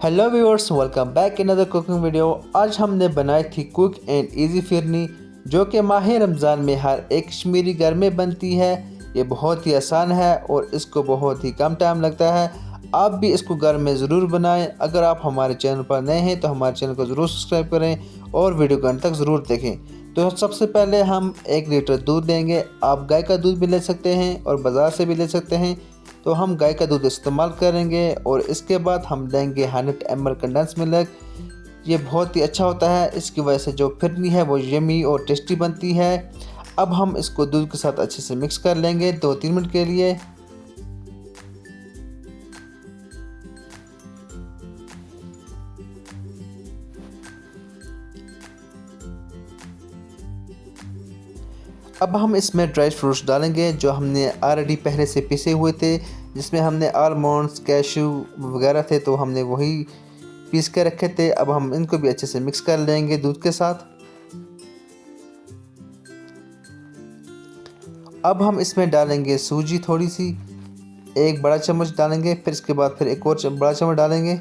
Hello viewers, welcome back another cooking video. आज हमने बनाई थी क्विक एंड इजी फिरनी, जो कि माह रमज़ान में हर एक कश्मीरी घर में बनती है। ये बहुत ही आसान है और इसको बहुत ही कम टाइम लगता है। आप भी इसको घर में ज़रूर बनाएं। अगर आप हमारे चैनल पर नए हैं तो हमारे चैनल को ज़रूर सब्सक्राइब करें और वीडियो को अंत तक ज़रूर देखें। तो सबसे पहले हम 1 लीटर दूध लेंगे। आप गाय का दूध भी ले सकते हैं और बाज़ार से भी ले सकते हैं। तो हम गाय का दूध इस्तेमाल करेंगे और इसके बाद हम लेंगे 100 ml कंडेंस मिल्क। ये बहुत ही अच्छा होता है, इसकी वजह से जो फिरनी है वो यमी और टेस्टी बनती है। अब हम इसको दूध के साथ अच्छे से मिक्स कर लेंगे 2-3 मिनट के लिए। अब हम इसमें ड्राई फ्रूट्स डालेंगे जो हमने ऑलरेडी पहले से पिसे हुए थे, जिसमें हमने आलमंड्स, कैशू वगैरह थे, तो हमने वही पीस के रखे थे। अब हम इनको भी अच्छे से मिक्स कर लेंगे दूध के साथ। अब हम इसमें डालेंगे सूजी थोड़ी सी, 1 बड़ा चम्मच डालेंगे, फिर इसके बाद फिर एक और बड़ा चम्मच डालेंगे।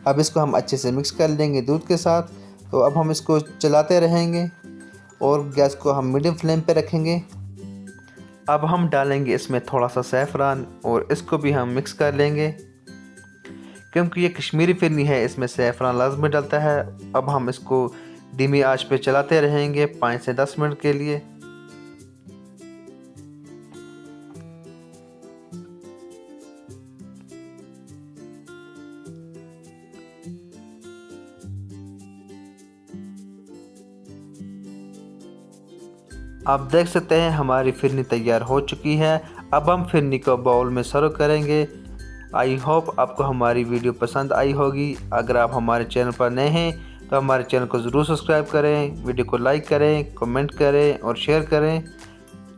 अब इसको हम अच्छे से मिक्स कर लेंगे दूध के साथ। तो अब हम इसको चलाते रहेंगे और गैस को हम मीडियम फ्लेम पे रखेंगे। अब हम डालेंगे इसमें थोड़ा सा सैफ़रान और इसको भी हम मिक्स कर लेंगे, क्योंकि ये कश्मीरी फिरनी है, इसमें सैफ़रान लाजमी डलता है। अब हम इसको धीमी आंच पे चलाते रहेंगे 5 से 10 मिनट के लिए। आप देख सकते हैं हमारी फिरनी तैयार हो चुकी है। अब हम फिरनी को बाउल में सर्व करेंगे। आई होप आपको हमारी वीडियो पसंद आई होगी। अगर आप हमारे चैनल पर नए हैं तो हमारे चैनल को ज़रूर सब्सक्राइब करें, वीडियो को लाइक करें, कमेंट करें और शेयर करें।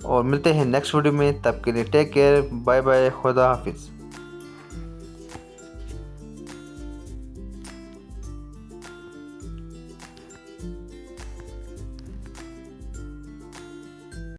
और मिलते हैं नेक्स्ट वीडियो में, तब के लिए टेक केयर, बाय बाय, खुदा हाफिज़।